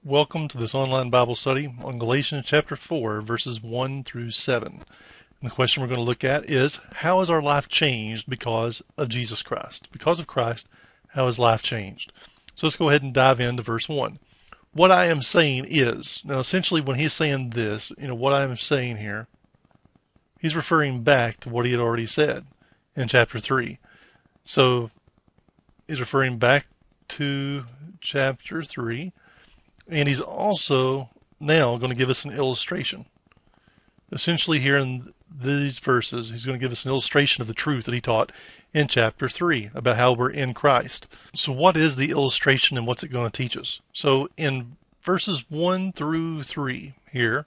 Welcome to this online Bible study on Galatians chapter 4, verses 1 through 7. And the question we're going to look at is, how has our life changed because of Jesus Christ? Because of Christ, how has life changed? So let's go ahead and dive into verse 1. What I am saying is, now essentially when he's saying this, what I am saying here, he's referring back to what he had already said in chapter 3. So he's referring back to chapter 3. And he's also now going to give us an illustration. Essentially here in these verses, he's going to give us an illustration of the truth that he taught in chapter 3 about how we're in Christ. So what is the illustration and what's it going to teach us? So in verses 1 through 3 here,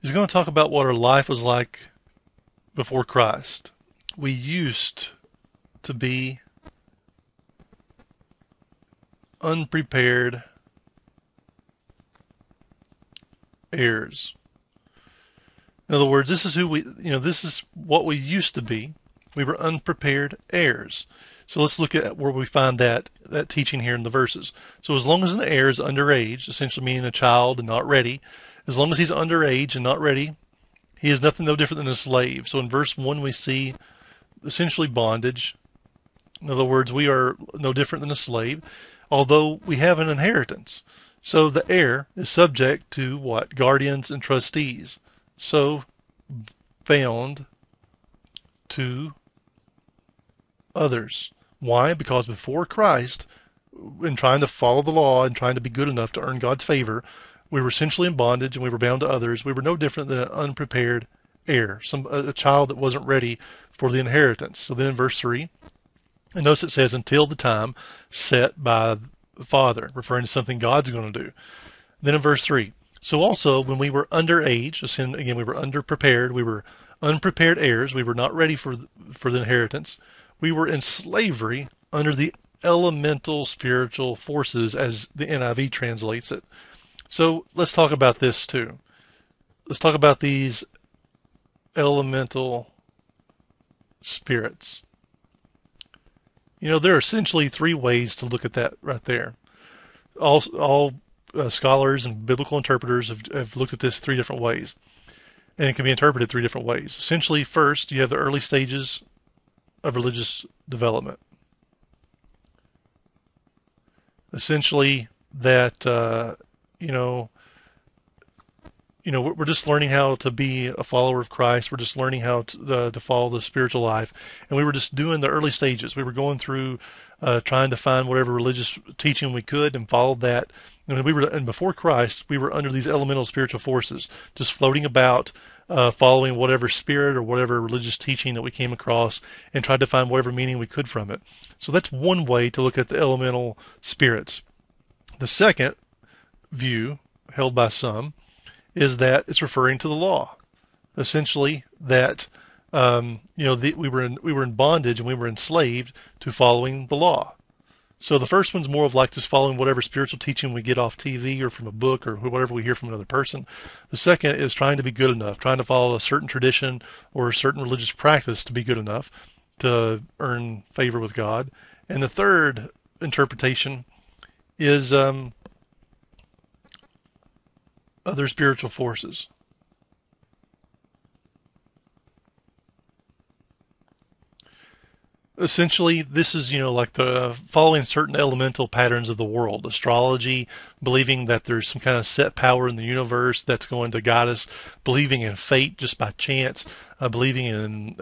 he's going to talk about what our life was like before Christ. We used to be unprepared heirs. In other words, this is what we used to be. We were unprepared heirs. So let's look at where we find that teaching here in the verses. So as long as an heir is underage, essentially meaning a child and not ready, as long as he's underage and not ready, he is nothing no different than a slave. So in verse 1 we see essentially bondage. In other words, we are no different than a slave, although we have an inheritance. So the heir is subject to what? Guardians and trustees. So bound to others. Why? Because before Christ, in trying to follow the law and trying to be good enough to earn God's favor, we were essentially in bondage and we were bound to others. We were no different than an unprepared heir, a child that wasn't ready for the inheritance. So then in verse 3, and notice it says, until the time set by the Father, referring to something God's going to do. Then in verse 3, so also when we were underage, again we were underprepared, we were unprepared heirs, we were not ready for the inheritance, we were in slavery under the elemental spiritual forces, as the NIV translates it. So let's talk about this too. Let's talk about these elemental spirits. There are essentially three ways to look at that right there. All scholars and biblical interpreters have looked at this three different ways. And it can be interpreted three different ways. Essentially, first, you have the early stages of religious development. Essentially, that, we're just learning how to be a follower of Christ. We're just learning how to follow the spiritual life. And we were just doing the early stages. We were going through trying to find whatever religious teaching we could and followed that. And before Christ, we were under these elemental spiritual forces, just floating about, following whatever spirit or whatever religious teaching that we came across and tried to find whatever meaning we could from it. So that's one way to look at the elemental spirits. The second view, held by some, is that it's referring to the law. Essentially, that we were in bondage and we were enslaved to following the law. So the first one's more of like just following whatever spiritual teaching we get off TV or from a book or whatever we hear from another person. The second is trying to be good enough, trying to follow a certain tradition or a certain religious practice to be good enough to earn favor with God. And the third interpretation is other spiritual forces. Essentially, this is, like the following certain elemental patterns of the world. Astrology, believing that there's some kind of set power in the universe that's going to guide us, believing in fate just by chance, believing in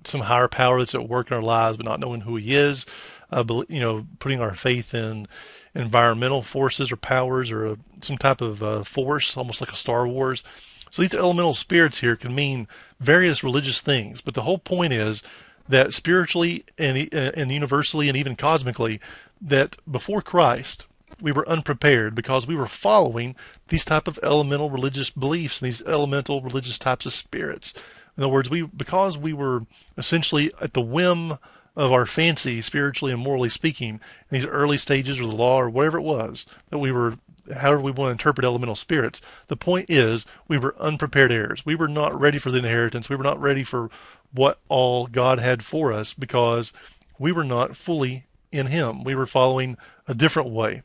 some higher power that's at work in our lives but not knowing who he is, putting our faith in environmental forces or powers or some type of force, almost like a Star Wars. So these elemental spirits here can mean various religious things, but the whole point is that spiritually and universally and even cosmically, that before Christ we were unprepared because we were following these type of elemental religious beliefs and these elemental religious types of spirits. In other words, because we were essentially at the whim of our fancy, spiritually and morally speaking, in these early stages or the law or whatever it was that we were, however we want to interpret elemental spirits, the point is we were unprepared heirs. We were not ready for the inheritance. We were not ready for what all God had for us because we were not fully in him. We were following a different way.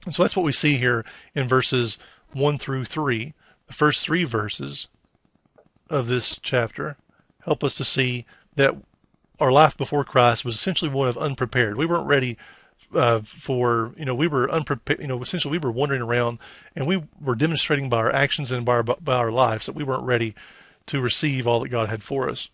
And so that's what we see here in verses 1 through 3. The first three verses of this chapter help us to see that our life before Christ was essentially one of unprepared. We weren't ready we were unprepared. Essentially, we were wandering around, and we were demonstrating by our actions and by our lives that we weren't ready to receive all that God had for us.